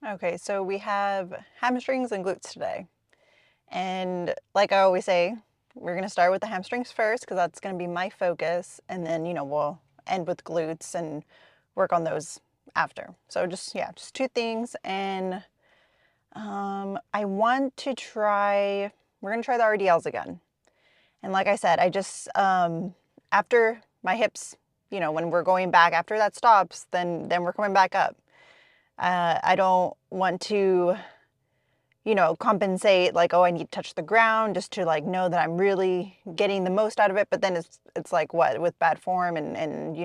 Okay, so we have hamstrings and glutes today. And like I always say, we're going to start with the hamstrings first because that's going to be my focus. And then, we'll end with glutes and work on those after. So just two things. And I want to we're going to try the RDLs again. And like I said, after my hips, when we're going back after that stops, then we're coming back up. I don't want to compensate like, oh, I need to touch the ground just to like know that I'm really getting the most out of it. But then it's like what with bad form and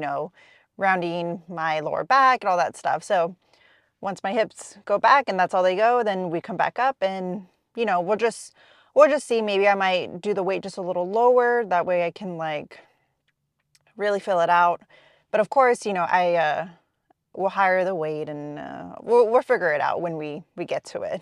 rounding my lower back and all that stuff. So once my hips go back and that's all they go, then we come back up and we'll just see. Maybe I might do the weight just a little lower. That way I can like really fill it out. But of course, I will hire the weight and we'll figure it out when we get to it.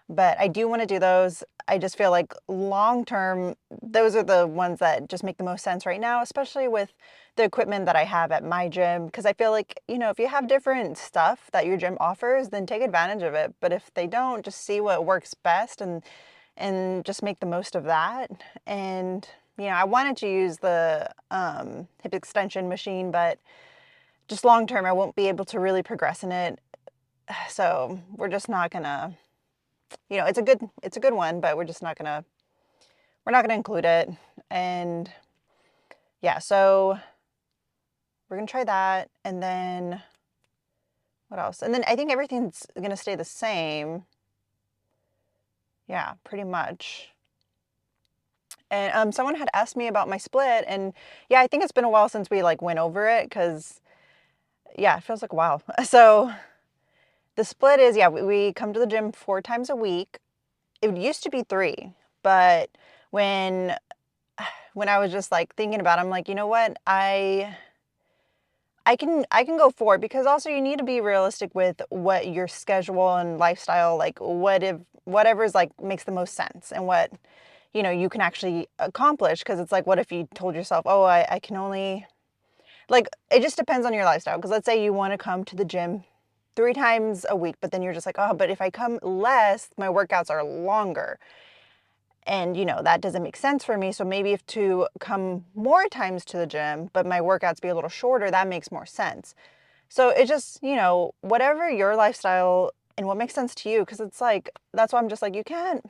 But I do want to do those. I just feel like long term, those are the ones that just make the most sense right now, especially with the equipment that I have at my gym. Because I feel like, if you have different stuff that your gym offers, then take advantage of it. But if they don't, just see what works best and just make the most of that. And, I wanted to use the hip extension machine, but just long term, I won't be able to really progress in it. So we're just not gonna, it's a good one, but we're not gonna include it. And yeah, so we're gonna try that. And then what else? And then I think everything's gonna stay the same. Yeah, pretty much. And someone had asked me about my split, and yeah, I think it's been a while since we like went over it because yeah, it feels like a while. So the split is, yeah, we come to the gym 4 times a week. It used to be 3, but when I was just like thinking about it, I'm like, you know what? I can go 4 because also you need to be realistic with what your schedule and lifestyle, like whatever's like makes the most sense and what you can actually accomplish. Because it's like, what if you told yourself, oh, I can only, like, it just depends on your lifestyle. Because let's say you want to come to the gym 3 times a week, but then you're just like, oh, but if I come less, my workouts are longer. And, that doesn't make sense for me. So maybe if to come more times to the gym, but my workouts be a little shorter, that makes more sense. So it just, whatever your lifestyle and what makes sense to you, because it's like, that's why I'm just like, you can't,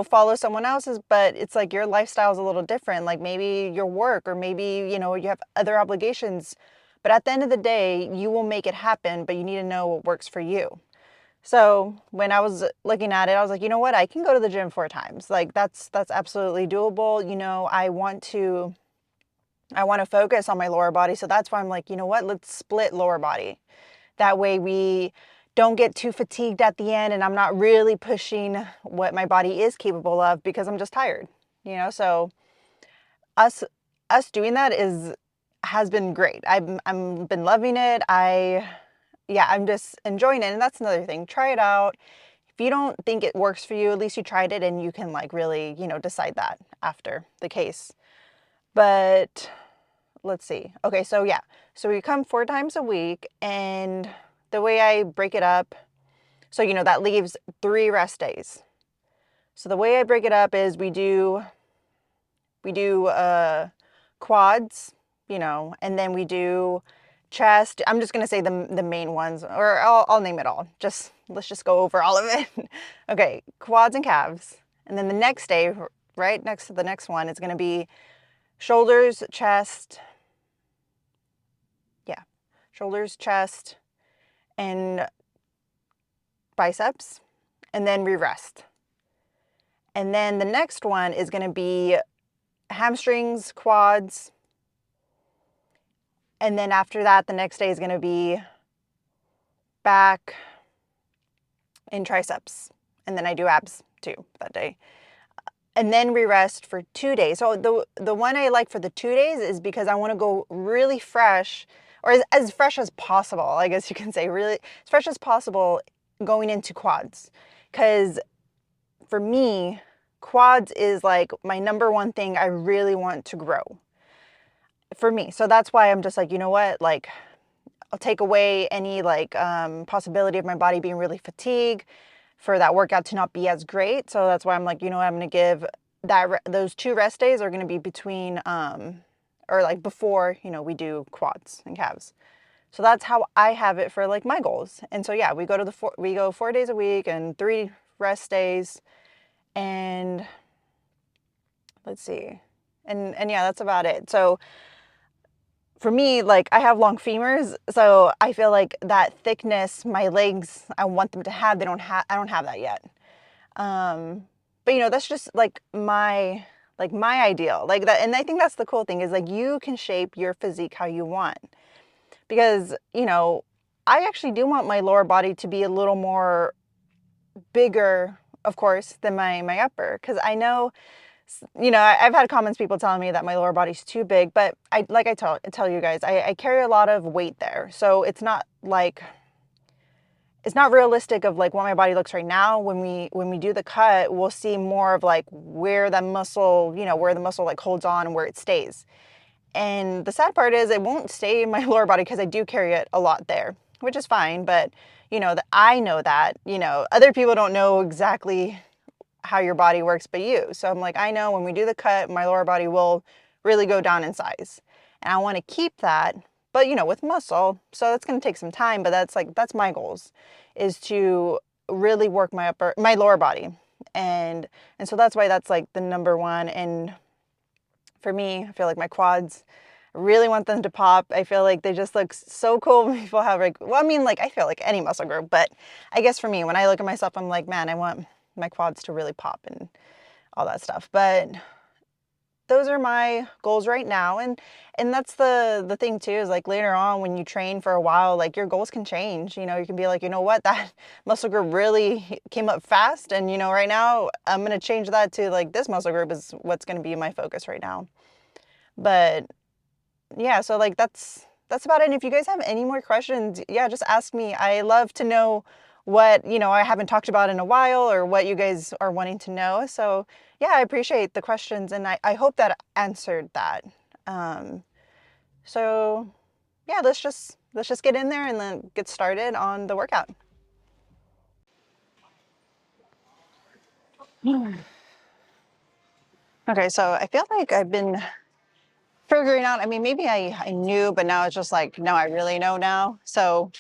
follow someone else's, but it's like your lifestyle is a little different. Like maybe your work or maybe, you have other obligations. But at the end of the day, you will make it happen, but you need to know what works for you. So when I was looking at it, I was like, you know what? I can go to the gym 4 times. Like that's absolutely doable. I want to focus on my lower body. So that's why I'm like, you know what? Let's split lower body. That way we don't get too fatigued at the end and I'm not really pushing what my body is capable of because I'm just tired. So us doing that has been great. I'm been loving it. I'm just enjoying it. And that's another thing. Try it out. If you don't think it works for you, at least you tried it and you can like really, decide that after the case. But let's see. Okay, so yeah. So we come 4 times a week and the way I break it up, so that leaves 3 rest days. So the way I break it up is we do quads, and then we do chest. I'm just gonna say the main ones, or I'll name it all. Let's just go over all of it. Okay, quads and calves, and then the next day, right next to the next one, is gonna be shoulders, chest. Yeah, shoulders, chest, and biceps, and then we rest. And then the next one is gonna be hamstrings, quads, and then after that, the next day is going to be back and triceps. And then I do abs too that day. And then we rest for 2 days. So the one I like for the 2 days is because I want to go really fresh, or as fresh as possible, I guess you can say, really as fresh as possible going into quads. Because for me, quads is like my number one thing I really want to grow for me. So that's why I'm just like, you know what, like I'll take away any like possibility of my body being really fatigued for that workout to not be as great. So that's why I'm like, you know what, I'm going to give those 2 rest days are going to be between or like before, you know, we do quads and calves. So that's how I have it for like my goals. And so yeah, we go 4 days a week and 3 rest days. And let's see. And yeah, that's about it. So for me, like I have long femurs, so I feel like that thickness, my legs, I want them to have, I don't have that yet. But you know, that's just like my ideal. Like that, and I think that's the cool thing is like you can shape your physique how you want. Because, you know, I actually do want my lower body to be a little more bigger, of course, than my upper. Because I know, you know, I've had comments, people telling me that my lower body's too big, but I tell you guys, I carry a lot of weight there. So it's not like, it's not realistic of like what my body looks right now. When we do the cut, we'll see more of like where the muscle, you know, where the muscle like holds on and where it stays. And the sad part is it won't stay in my lower body because I do carry it a lot there, which is fine. But, you know, I know that, you know, other people don't know exactly how your body works but you. So I'm like, I know when we do the cut, my lower body will really go down in size. And I want to keep that, but, you know, with muscle. So that's going to take some time, but that's my goals is to really work my lower body. And so that's why that's like the number one. And for me, I feel like my quads, I really want them to pop. I feel like they just look so cool when people have like, well, I mean, like I feel like any muscle group, but I guess for me, when I look at myself, I'm like, man, I want my quads to really pop and all that stuff. But those are my goals right now. And that's the thing too, is like later on when you train for a while, like your goals can change. You know, you can be like, you know what, that muscle group really came up fast. And you know, right now I'm going to change that to like this muscle group is what's going to be my focus right now. But yeah, so like that's about it. And if you guys have any more questions, yeah, just ask me. I love to know what, you know, I haven't talked about in a while or what you guys are wanting to know. So yeah, I appreciate the questions and I hope that answered that. Um, so yeah, let's just get in there and then get started on the workout. Okay, so I feel like I've been figuring out, I mean, maybe I knew, but now it's just like, no, I really know now. So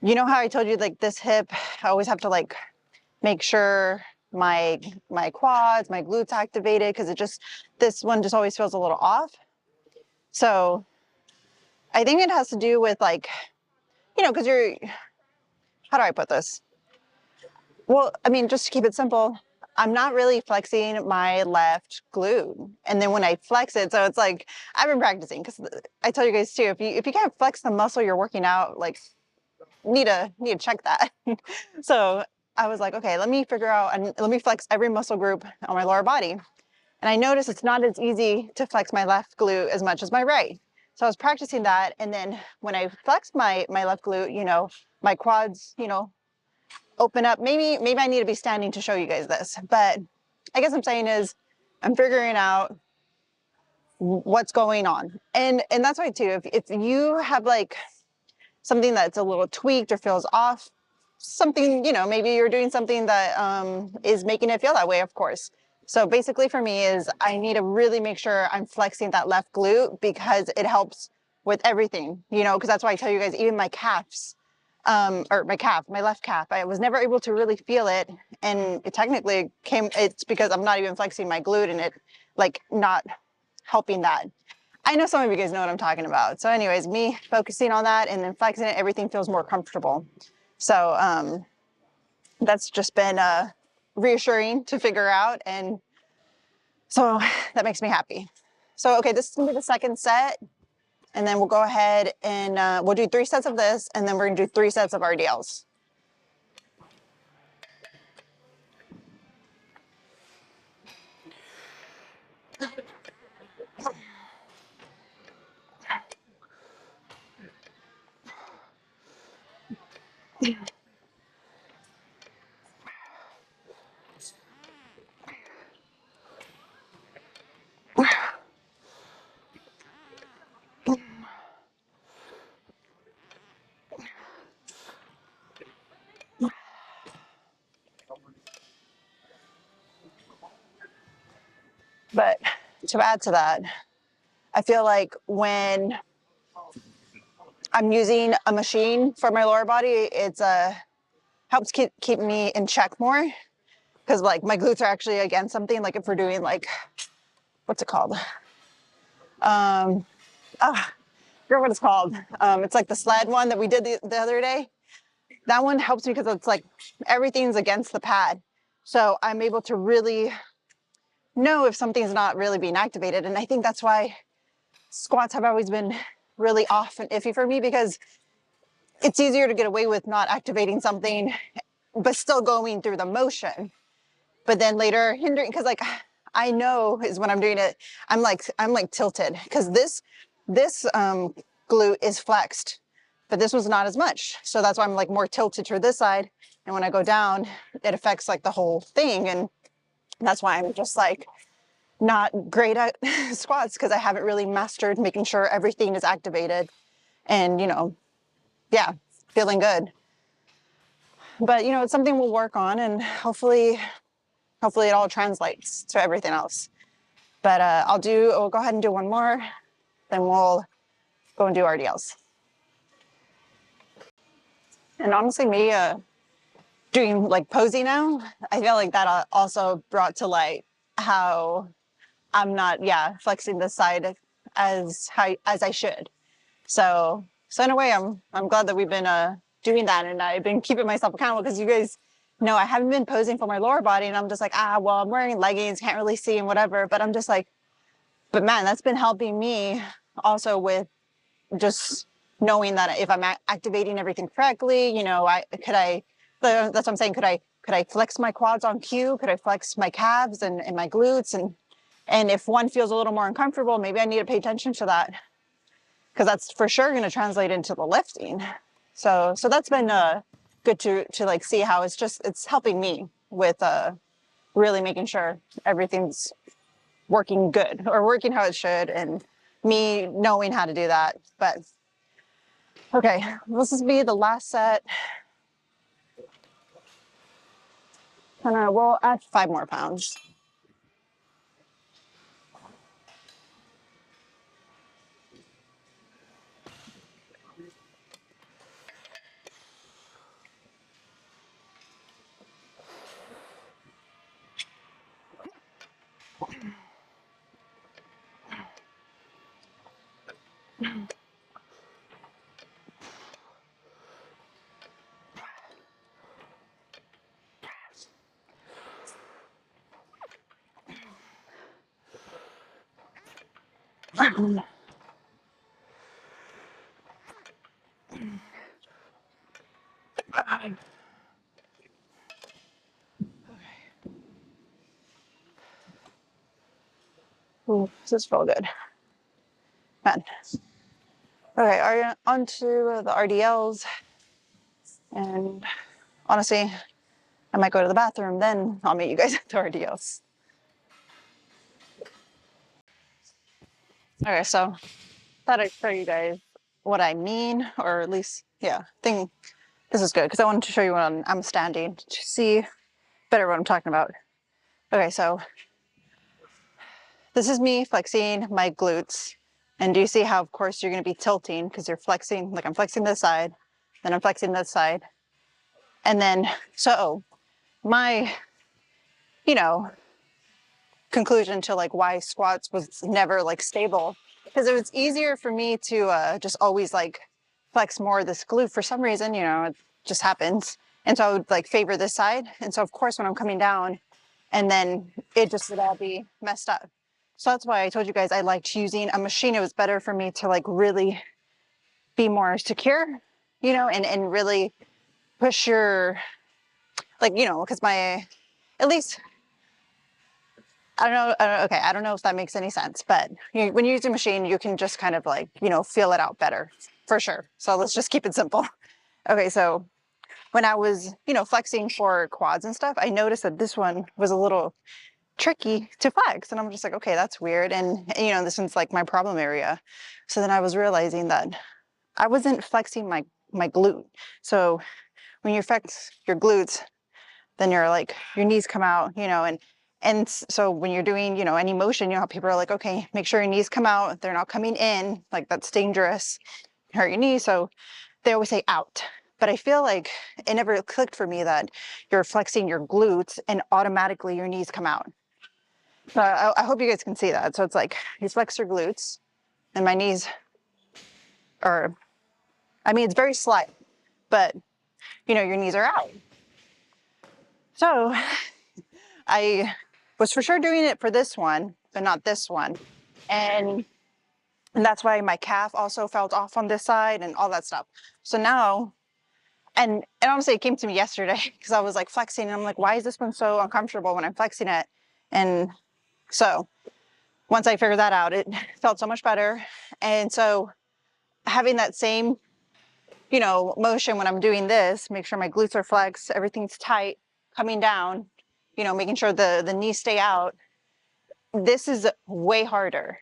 you know how I told you like this hip, I always have to like make sure my quads, my glutes activated because this one just always feels a little off. So I think it has to do with like, you know, because how do I put this? Well, I mean, just to keep it simple, I'm not really flexing my left glute. And then when I flex it, so it's like, I've been practicing because I tell you guys too, if you can't flex the muscle you're working out, like need to check that. So I was like, okay, let me figure out and let me flex every muscle group on my lower body. And I noticed it's not as easy to flex my left glute as much as my right. So I was practicing that. And then when I flexed my left glute, you know, my quads, you know, open up. Maybe I need to be standing to show you guys this, but I guess I'm saying is I'm figuring out what's going on. And that's why too, if you have like something that's a little tweaked or feels off, something, you know, maybe you're doing something that is making it feel that way, of course. So basically for me is I need to really make sure I'm flexing that left glute because it helps with everything, you know, because that's why I tell you guys, even my calves, or my left calf, I was never able to really feel it. And it technically it's because I'm not even flexing my glute and it like not helping that. I know some of you guys know what I'm talking about. So anyways, me focusing on that and then flexing it, everything feels more comfortable. So that's just been reassuring to figure out. And so that makes me happy. So, okay, this is gonna be the second set. And then we'll go ahead and we'll do 3 sets of this. And then we're gonna do 3 sets of RDLs. But to add to that, I feel like when I'm using a machine for my lower body, it's helps keep me in check more, because like my glutes are actually against something. Like if we're doing like, what's it called? I forget what it's called. It's like the sled one that we did the other day. That one helps me because it's like everything's against the pad. So I'm able to really know if something's not really being activated. And I think that's why squats have always been really off and iffy for me, because it's easier to get away with not activating something, but still going through the motion. But then later hindering, because like I know is when I'm doing it, I'm like tilted, because this glute is flexed, but this was not as much. So that's why I'm like more tilted to this side. And when I go down, it affects like the whole thing. And that's why I'm just like not great at squats, because I haven't really mastered making sure everything is activated and, you know, yeah, feeling good. But, you know, it's something we'll work on, and hopefully it all translates to everything else. But we'll go ahead and do one more, then we'll go and do RDLs. And honestly, me doing like posing now, I feel like that also brought to light how I'm not, flexing this side as I should. So in a way, I'm glad that we've been doing that, and I've been keeping myself accountable, because you guys know I haven't been posing for my lower body, and I'm just like, well, I'm wearing leggings, can't really see and whatever. But I'm just like, but man, that's been helping me also with just knowing that if I'm activating everything correctly, you know, that's what I'm saying. Could I flex my quads on cue? Could I flex my calves and my glutes? And if one feels a little more uncomfortable, maybe I need to pay attention to that, because that's for sure going to translate into the lifting. So that's been good to like see how it's helping me with really making sure everything's working good, or working how it should, and me knowing how to do that. But okay, this will be the last set. And we'll add 5 more pounds. Ooh, this feels good, man. Okay, on to the RDLs. And honestly, I might go to the bathroom, then I'll meet you guys at the RDLs. Okay, so thought I'd show you guys what I mean, or at least, I think this is good, because I wanted to show you when I'm standing to see better what I'm talking about. Okay, so this is me flexing my glutes. And do you see how, of course, you're going to be tilting, because you're flexing, like I'm flexing this side, then I'm flexing this side. And then, so my, you know, conclusion to like why squats was never like stable, because it was easier for me to just always like flex more of this glute for some reason, you know, it just happens. And so I would like favor this side. And so of course when I'm coming down, and then it just would all be messed up. So that's why I told you guys I liked using a machine. It was better for me to like really be more secure, you know, and really push your, like, you know, because at least, I don't know if that makes any sense, but when you use a machine, you can just kind of like, you know, feel it out better, for sure. So let's just keep it simple. Okay, so when I was, you know, flexing for quads and stuff, I noticed that this one was a little tricky to flex. And I'm just like, okay, that's weird. And, you know, this one's like my problem area. So then I was realizing that I wasn't flexing my glute. So when you flex your glutes, then you're like, your knees come out, you know, And so when you're doing, you know, any motion, you know how people are like, okay, make sure your knees come out. They're not coming in. Like that's dangerous. Hurt your knees. So they always say out. But I feel like it never clicked for me that you're flexing your glutes and automatically your knees come out. So I hope you guys can see that. So it's like you flex your glutes and my knees are, I mean, it's very slight, but you know, your knees are out. So I was for sure doing it for this one, but not this one. And that's why my calf also felt off on this side and all that stuff. So now, and honestly, it came to me yesterday because I was like flexing and I'm like, why is this one so uncomfortable when I'm flexing it? And so once I figured that out, it felt so much better. And so having that same, you know, motion when I'm doing this, make sure my glutes are flexed, everything's tight, coming down, you know, making sure the knees stay out. This is way harder,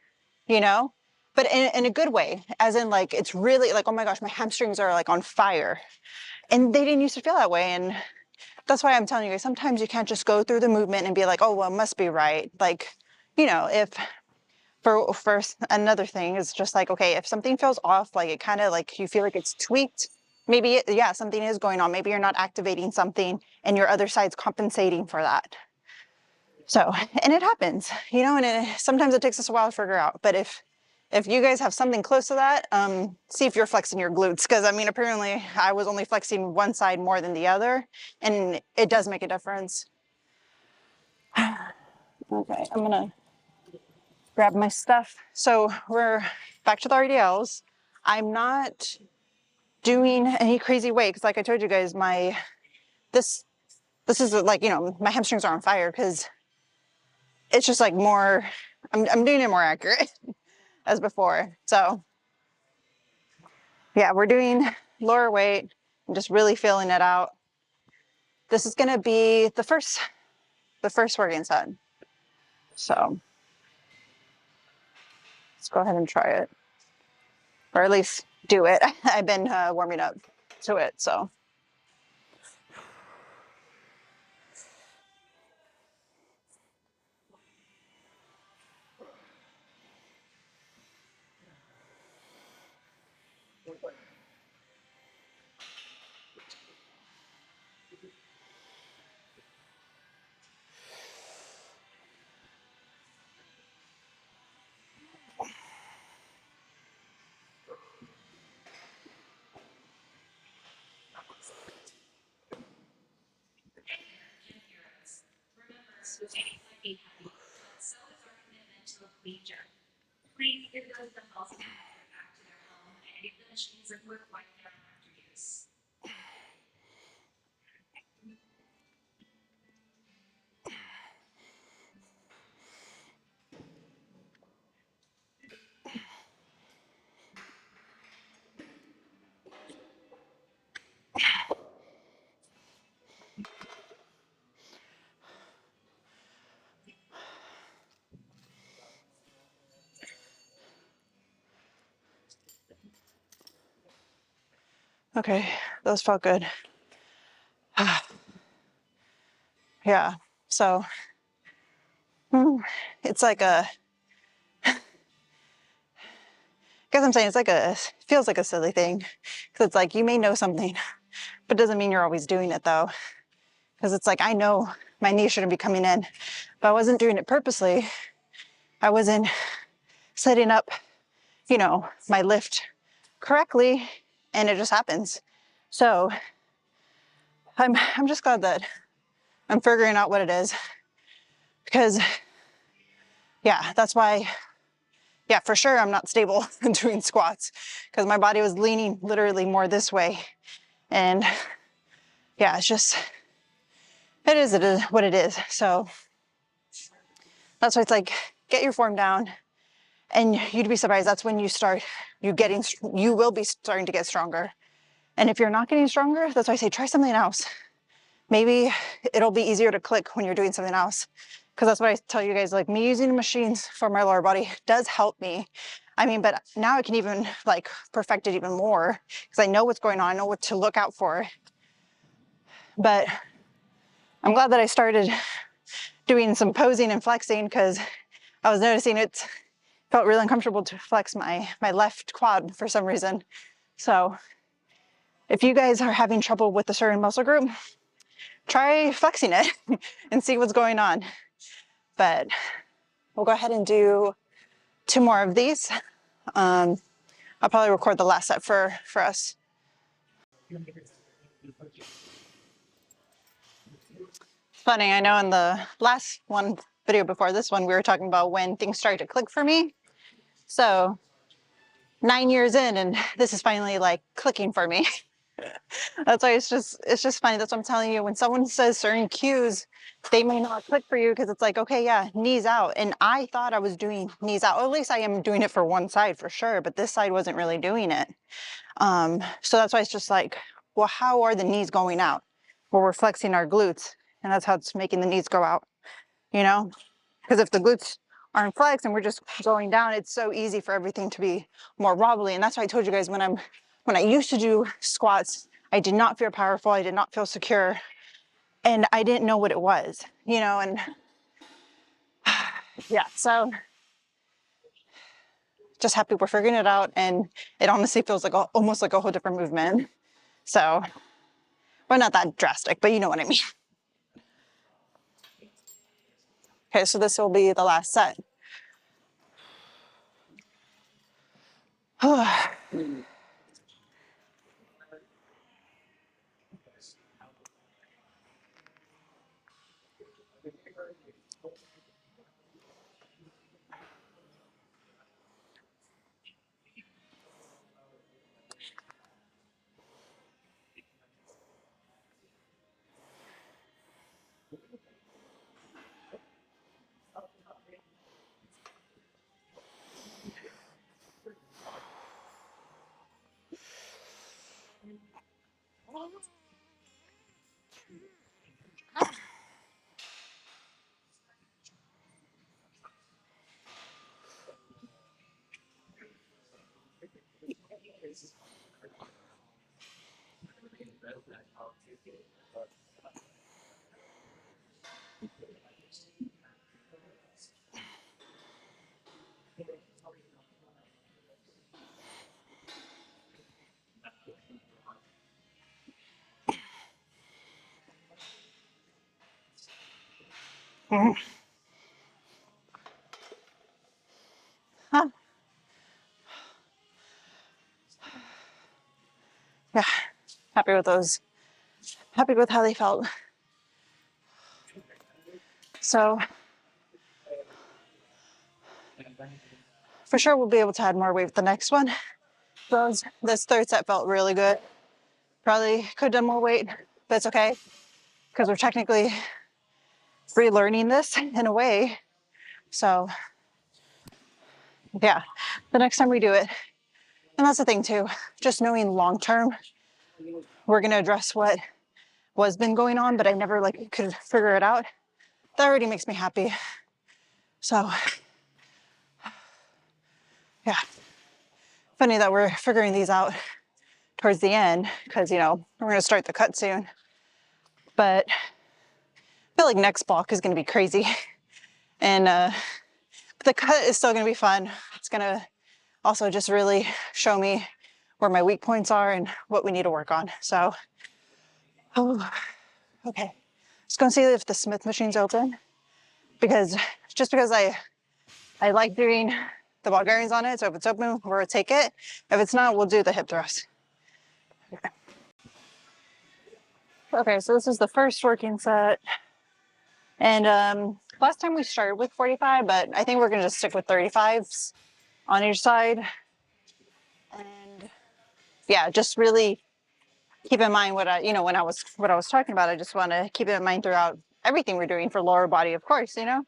you know, but in a good way, as in like, it's really like, oh my gosh, my hamstrings are like on fire. And they didn't used to feel that way. And that's why I'm telling you guys, sometimes you can't just go through the movement and be like, oh, well, it must be right. Like, you know, if for another thing is just like, okay, if something feels off, like it kind of like you feel like it's tweaked, maybe yeah, something is going on. Maybe you're not activating something and your other side's compensating for that. So, and it happens, you know, and sometimes it takes us a while to figure out. But if you guys have something close to that, see if you're flexing your glutes. Because I mean, apparently I was only flexing one side more than the other, and it does make a difference. Okay, I'm gonna grab my stuff. So we're back to the RDLs. I'm not doing any crazy weight because like I told you guys, this is like, you know, my hamstrings are on fire because it's just like more, I'm doing it more accurate as before. So yeah, we're doing lower weight. I'm just really feeling it out. This is gonna be the first working set. So let's go ahead and try it, or at least do it. I've been warming up to it, so. Okay, those felt good. Yeah, so it's like a, I guess I'm saying it's like feels like a silly thing. Because it's like you may know something, but doesn't mean you're always doing it though. Because it's like, I know my knee shouldn't be coming in, but I wasn't doing it purposely. I wasn't setting up, you know, my lift correctly, and it just happens. So I'm just glad that I'm figuring out what it is, because yeah, that's why, yeah, for sure I'm not stable doing squats because my body was leaning literally more this way. And yeah, it's just, it is what it is. So that's why it's like, get your form down, and you'd be surprised. That's when you will be starting to get stronger. And if you're not getting stronger, that's why I say, try something else. Maybe it'll be easier to click when you're doing something else. Because that's what I tell you guys, like me using machines for my lower body does help me. I mean, but now I can even like perfect it even more because I know what's going on. I know what to look out for. But I'm glad that I started doing some posing and flexing because I was noticing it felt really uncomfortable to flex my left quad for some reason. So if you guys are having trouble with a certain muscle group, try flexing it and see what's going on. But we'll go ahead and do 2 more of these. I'll probably record the last set for us. Funny, I know in the last video before this one, we were talking about when things started to click for me. So 9 years in, and this is finally like clicking for me. That's why it's just funny. That's what I'm telling you. When someone says certain cues, they may not click for you because it's like, okay, yeah, knees out. And I thought I was doing knees out, or at least I am doing it for one side for sure, but this side wasn't really doing it. So that's why it's just like, well, how are the knees going out? Well, we're flexing our glutes, and that's how it's making the knees go out, you know? Because if the glutes aren't flexed and we're just going down, it's so easy for everything to be more wobbly. And that's why I told you guys when I used to do squats, I did not feel powerful. I did not feel secure. And I didn't know what it was, you know, and yeah, so just happy we're figuring it out. And it honestly feels like almost like a whole different movement. So, well, not that drastic, but you know what I mean. Okay, so this will be the last set. Huh. Yeah, happy with those. Happy with how they felt. So for sure we'll be able to add more weight with the next one. This third set felt really good. Probably could have done more weight, but it's okay because we're technically relearning this in a way. So yeah, the next time we do it, and that's the thing too, just knowing long term, we're gonna address what was been going on, but I never like could figure it out. That already makes me happy. So yeah, funny that we're figuring these out towards the end because, you know, we're gonna start the cut soon. But I feel like next block is gonna be crazy. And the cut is still gonna be fun. It's gonna also just really show me where my weak points are and what we need to work on. So, oh, okay. Just gonna see if the Smith machine's open because I like doing the ball bearings on it. So if it's open, we'll take it. If it's not, we'll do the hip thrust. Okay, so this is the first working set. And last time we started with 45, but I think we're gonna just stick with 35s on each side. And yeah, just really keep in mind what what I was talking about. I just wanna keep it in mind throughout everything we're doing for lower body, of course, you know?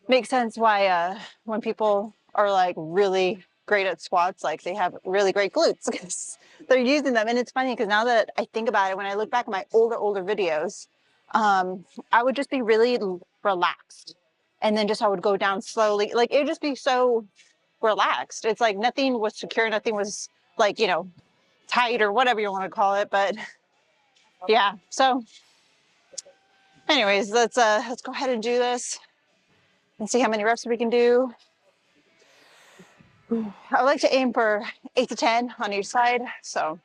Makes sense why when people are like really great at squats, like they have really great glutes because they're using them. And it's funny because now that I think about it, when I look back at my older videos, I would just be really relaxed. And then I would go down slowly. Like it would just be so relaxed. It's like nothing was secure, nothing was like, you know, tight or whatever you want to call it. But yeah, so anyways, let's go ahead and do this and see how many reps we can do. I would like to aim for 8 to 10 on each side. So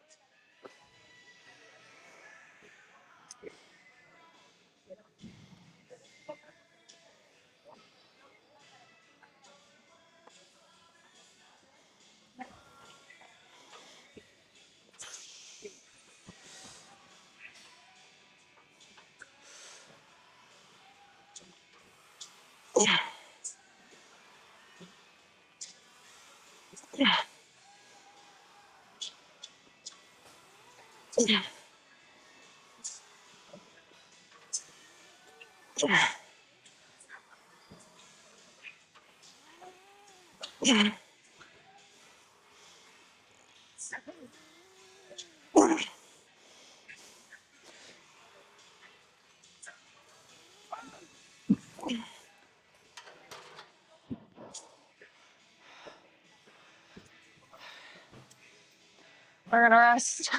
we're gonna rest,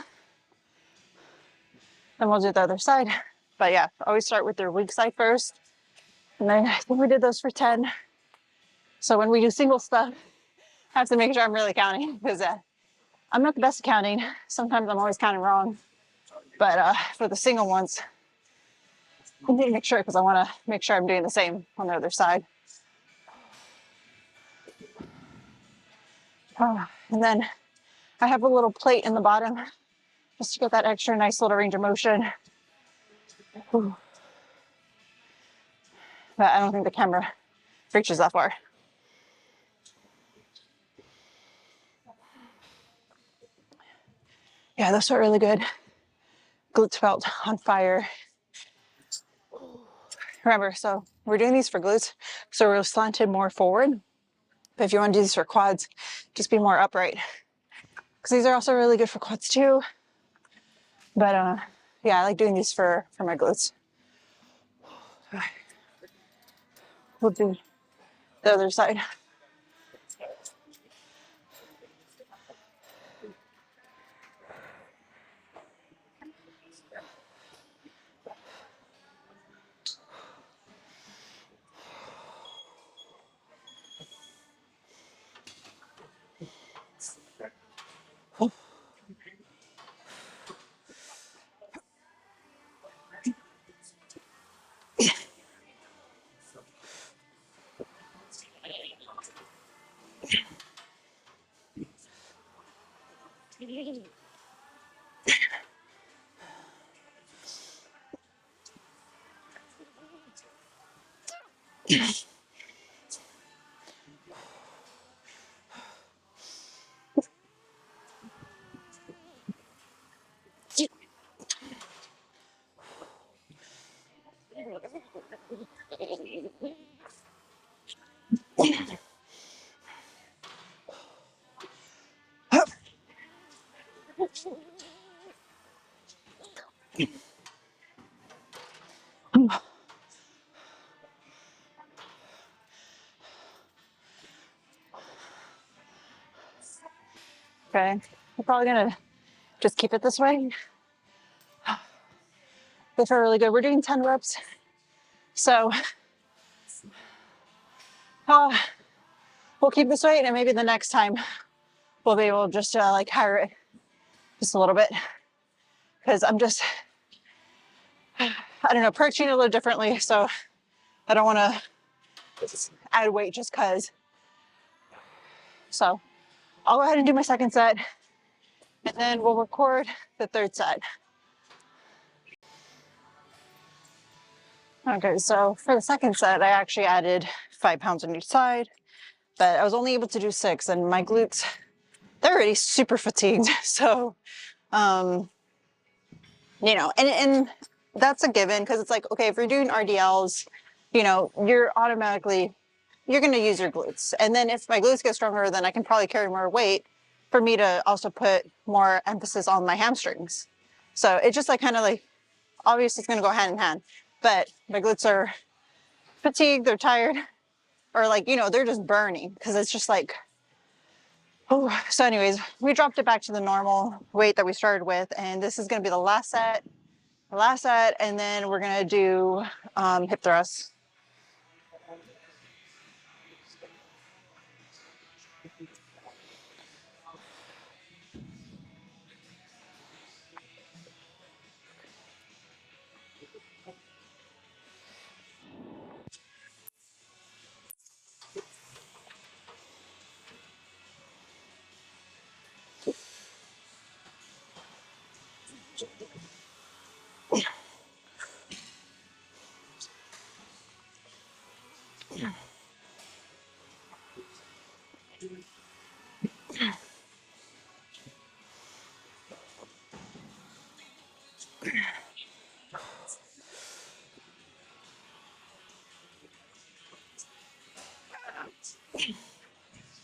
then we'll do the other side. But yeah, always start with your weak side first. And then I think we did those for 10. So when we do single stuff, I have to make sure I'm really counting because I'm not the best at counting. Sometimes I'm always counting wrong. But for the single ones, I need to make sure because I want to make sure I'm doing the same on the other side. And then I have a little plate in the bottom just to get that extra nice little range of motion. But I don't think the camera reaches that far. Yeah, those felt really good. Glutes felt on fire. Remember, so we're doing these for glutes, so we're slanted more forward. But if you want to do these for quads, just be more upright. Because these are also really good for quads too. But yeah, I like doing these for my glutes. We'll do the other side. Okay, we're probably gonna just keep it this way. They feel really good. We're doing 10 reps. So we'll keep this weight and maybe the next time we'll be able to just like higher it just a little bit. Because I'm just, I don't know, approaching it a little differently. So I don't want to add weight just because. So I'll go ahead and do my second set and then we'll record the third set. Okay, so for the second set, I actually added 5 pounds on each side, but I was only able to do 6 and my glutes, they're already super fatigued. So, you know, and that's a given because it's like, okay, if you're doing RDLs, you know, you're going to use your glutes. And then if my glutes get stronger, then I can probably carry more weight for me to also put more emphasis on my hamstrings. So it's just like kind of like, obviously it's going to go hand in hand, but my glutes are fatigued, they're tired, or like, you know, they're just burning because it's just like, oh. So anyways, we dropped it back to the normal weight that we started with, and this is going to be the last set. last set, and then we're gonna do hip thrusts.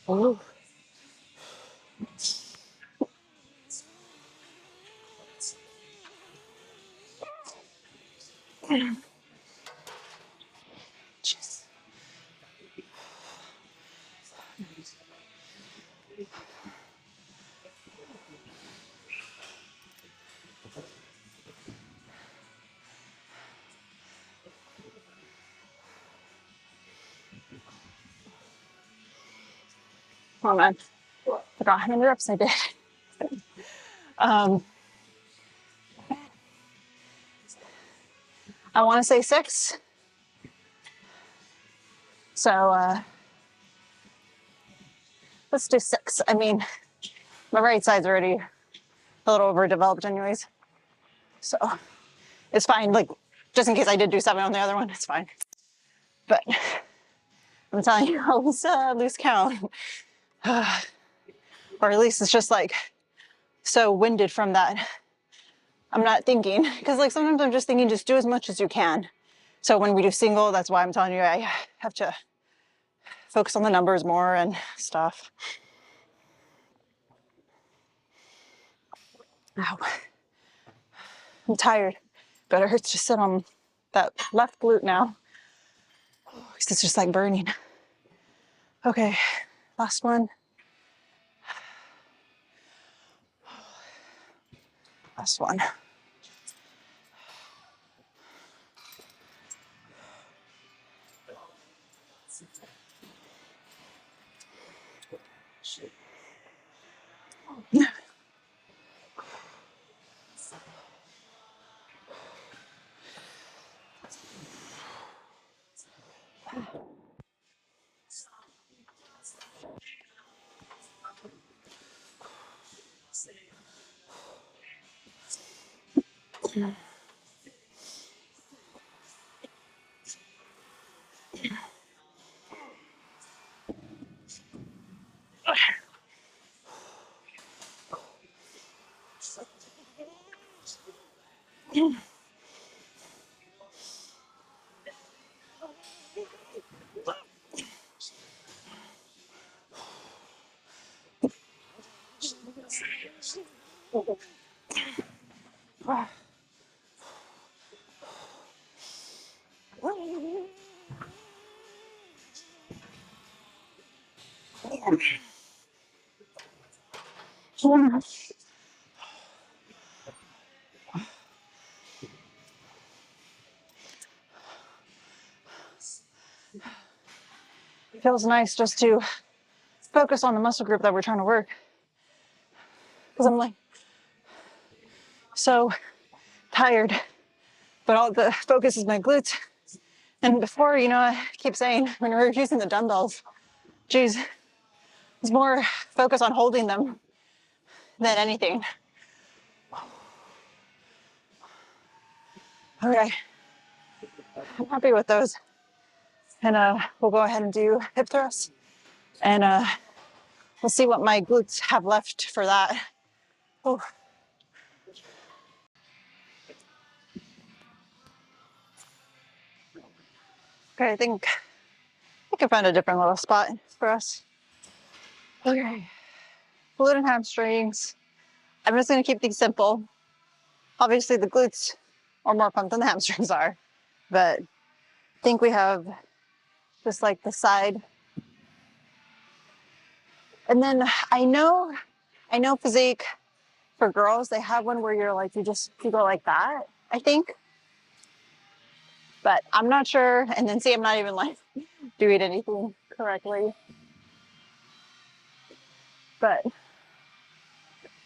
Ooh. Jeez. Oh man, forgot how many reps I did. Um, I want to say 6. So let's do 6. I mean, my right side's already a little overdeveloped anyways. So it's fine. Like, just in case I did do 7 on the other one, it's fine. But I'm telling you, I was lose count. Or at least it's just like so winded from that. I'm not thinking, because like sometimes I'm just thinking, just do as much as you can. So when we do single, that's why I'm telling you, I have to focus on the numbers more and stuff. Ow. I'm tired, but it hurts to sit on that left glute now. Because it's just like burning. Okay, last one. Last one. It feels nice just to focus on the muscle group that we're trying to work. Because I'm like so tired, but all the focus is my glutes. And before, you know, I keep saying when we were using the dumbbells, geez, it's more focus on holding them than anything. Okay, I'm happy with those. And we'll go ahead and do hip thrusts. And we'll see what my glutes have left for that. Oh. Okay, I think I can find a different little spot for us. Okay, glute and hamstrings. I'm just gonna keep these simple. Obviously the glutes are more fun than the hamstrings are, but I think we have just like the side. And then I know physique for girls, they have one where you're like, you go like that I think, but I'm not sure. And then see, I'm not even like doing anything correctly. But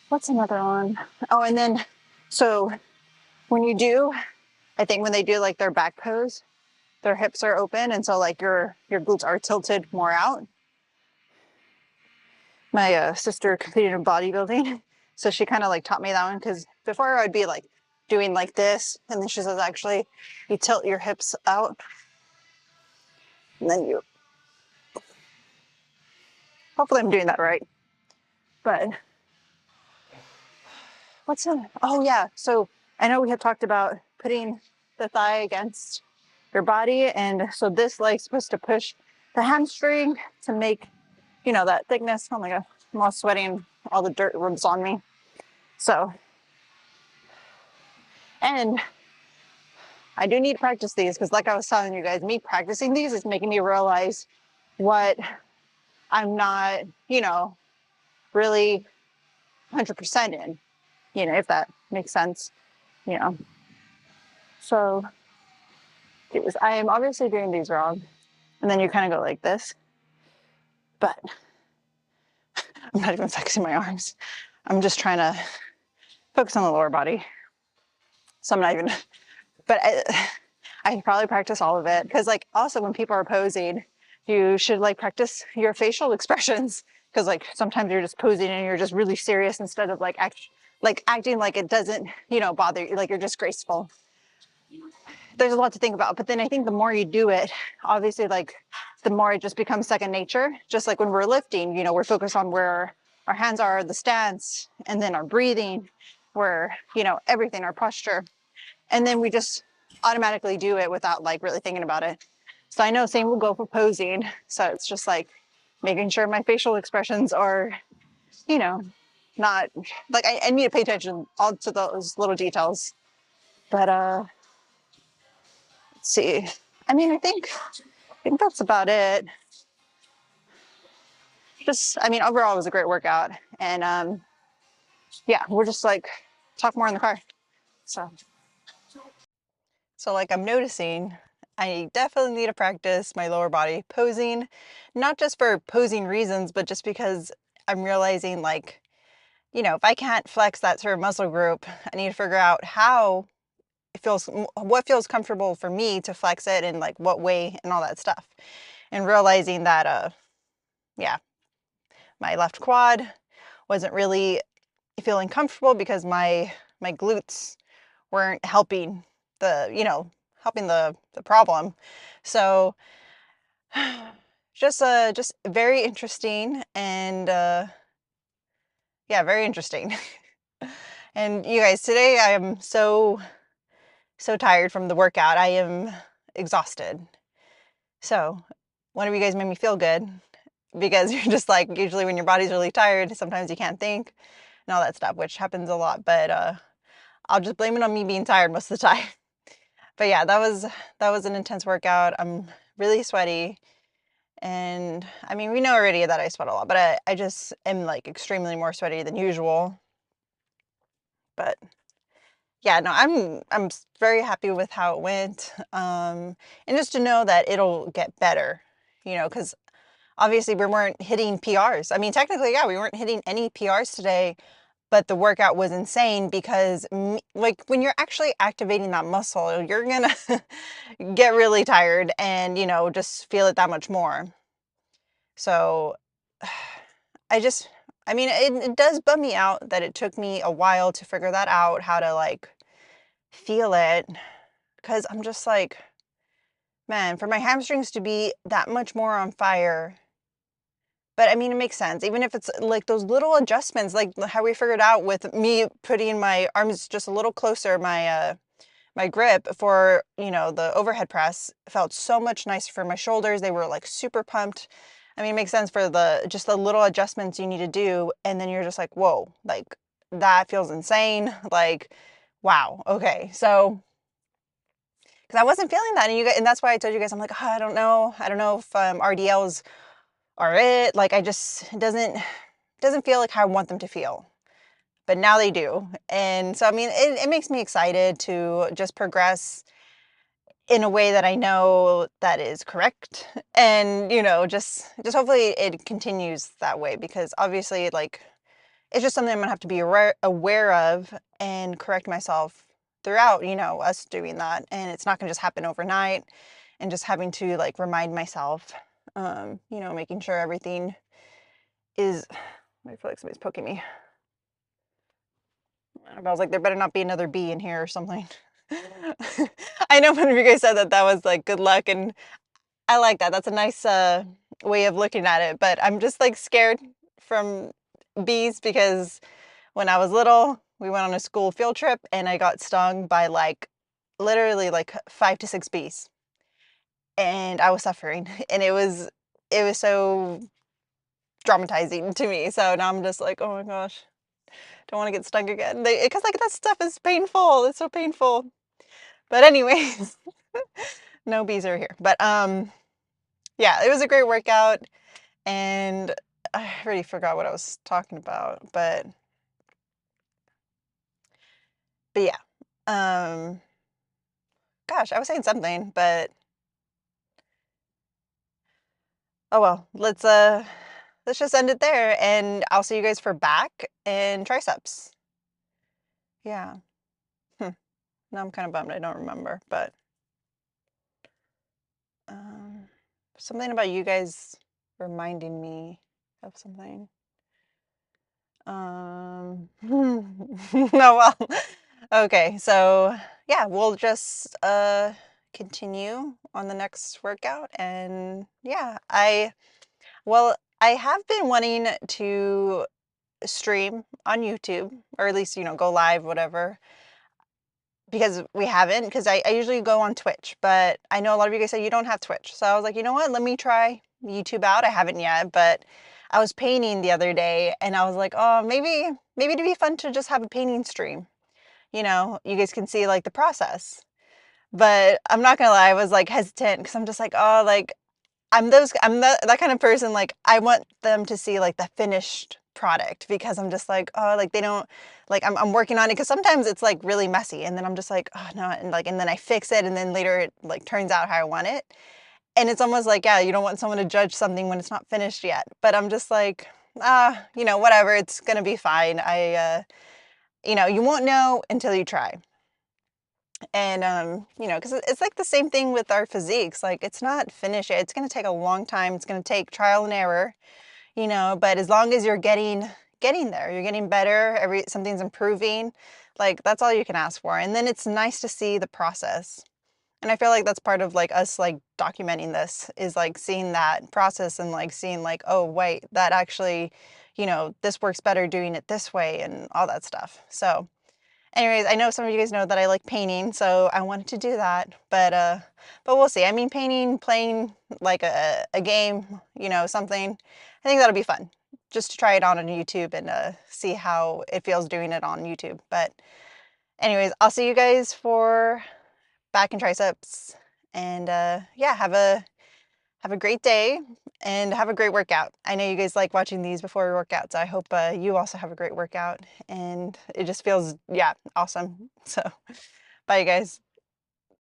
what's another one? Oh, and then, so when you do, I think when they do like their back pose, their hips are open. And so like your glutes are tilted more out. My sister competed in bodybuilding. So she kind of like taught me that one because before I'd be like doing like this. And then she says, actually, you tilt your hips out and then you, hopefully I'm doing that right. But what's in, oh yeah. So I know we had talked about putting the thigh against your body. And so this leg's supposed to push the hamstring to make, you know, that thickness. Oh my God, I'm all sweating, all the dirt rubs on me. So, and I do need to practice these because like I was telling you guys, me practicing these is making me realize what I'm not, you know, really 100% in, you know, if that makes sense, you know. So I am obviously doing these wrong. And then you kind of go like this, but I'm not even flexing my arms. I'm just trying to focus on the lower body. So I'm not even, but I can probably practice all of it. Because like also when people are posing, you should like practice your facial expressions. Because like sometimes you're just posing and you're just really serious instead of like acting like it doesn't, you know, bother you, like you're just graceful. There's a lot to think about, but then I think the more you do it, obviously like the more it just becomes second nature. Just like when we're lifting, you know, we're focused on where our hands are, the stance, and then our breathing, where, you know, everything, our posture. And then we just automatically do it without like really thinking about it. So I know same will go for posing. So it's just like making sure my facial expressions are, you know, not like I need to pay attention all to those little details. But let's see. I mean, I think that's about it. Just, I mean, overall it was a great workout. And yeah, we're just like talk more in the car. So like I'm noticing I definitely need to practice my lower body posing, not just for posing reasons, but just because I'm realizing like, you know, if I can't flex that sort of muscle group, I need to figure out how it feels, what feels comfortable for me to flex it and like what way and all that stuff. And realizing that, yeah, my left quad wasn't really feeling comfortable because my glutes weren't helping helping the problem. So just very interesting and yeah, very interesting. And you guys, today I am so tired from the workout. I am exhausted. So one of you guys made me feel good because you're just like, usually when your body's really tired, sometimes you can't think and all that stuff, which happens a lot, but I'll just blame it on me being tired most of the time. But yeah, that was an intense workout. I'm really sweaty. And I mean, we know already that I sweat a lot, but I just am like extremely more sweaty than usual. But yeah, no, I'm very happy with how it went. And just to know that it'll get better, you know, because obviously we weren't hitting PRs. I mean, technically, yeah, we weren't hitting any PRs today, but the workout was insane because like when you're actually activating that muscle, you're gonna get really tired and, you know, just feel it that much more. So I mean, it does bum me out that it took me a while to figure that out, how to like feel it. Because I'm just like, man, for my hamstrings to be that much more on fire. But I mean, it makes sense. Even if it's like those little adjustments, like how we figured out with me putting my arms just a little closer, my grip for, you know, the overhead press felt so much nicer for my shoulders. They were like super pumped. I mean, it makes sense for just the little adjustments you need to do. And then you're just like, whoa, like that feels insane. Like, wow. Okay. So, because I wasn't feeling that. And and that's why I told you guys, I'm like, oh, I don't know. I don't know if RDLs are it. Like, it doesn't feel like how I want them to feel. but now they do. And so, I mean, it makes me excited to just progress in a way that I know that is correct. And, just hopefully it continues that way, because obviously, like, it's just something I'm gonna have to be aware of and correct myself throughout, us doing that. And it's not gonna just happen overnight, and just having to like remind myself, making sure everything is, I feel like somebody's poking me. I was like, there better not be another bee in here or something. I know one of you guys said that was like good luck, and I like that. That's a nice way of looking at it. But I'm just like scared from bees, because when I was little, we went on a school field trip and I got stung by like literally like 5 to 6 bees, and I was suffering, and it was so traumatizing to me. So now I'm just like, oh my gosh, don't want to get stung again. Because like that stuff is painful. It's so painful. But anyways, no bees are here. But yeah, it was a great workout, and I already forgot what I was talking about. But yeah, gosh, I was saying something, but oh well. Let's just end it there, and I'll see you guys for back and triceps. Yeah. Now I'm kind of bummed I don't remember, but um, something about you guys reminding me of something. No, well, okay, so yeah, we'll just continue on the next workout, and yeah, I have been wanting to stream on YouTube, or at least, go live, whatever, because we haven't, because I usually go on Twitch, but I know a lot of you guys say you don't have Twitch. So I was like, you know what? Let me try YouTube out. I haven't yet, but I was painting the other day and I was like, oh, maybe it'd be fun to just have a painting stream. You guys can see like the process. But I'm not gonna lie, I was like hesitant, because I'm just like, oh, like I'm that kind of person, like, I want them to see, like, the finished product, because I'm just like, "Oh," like, they don't like, I'm working on it, because sometimes it's, like, really messy, and then I'm just like, "Oh, no," and then I fix it, and then later it, like, turns out how I want it, and it's almost like, yeah, you don't want someone to judge something when it's not finished yet, but I'm just like, whatever, it's gonna be fine." You won't know until you try. And, because it's like the same thing with our physiques. Like, it's not finished yet. It's going to take a long time. It's going to take trial and error, but as long as you're getting there, you're getting better, something's improving, like, that's all you can ask for. And then it's nice to see the process. And I feel like that's part of like us like documenting this, is like seeing that process, and like seeing like, oh, wait, that actually, this works better doing it this way, and all that stuff. So anyways, I know some of you guys know that I like painting, so I wanted to do that, but we'll see. I mean, painting, playing like a game, something. I think that'll be fun, just to try it on YouTube, and see how it feels doing it on YouTube. But anyways, I'll see you guys for back and triceps, and yeah, have a great day, and have a great workout. I know you guys like watching these before we work out, so I hope you also have a great workout, and it just feels, yeah, awesome. So, bye, you guys.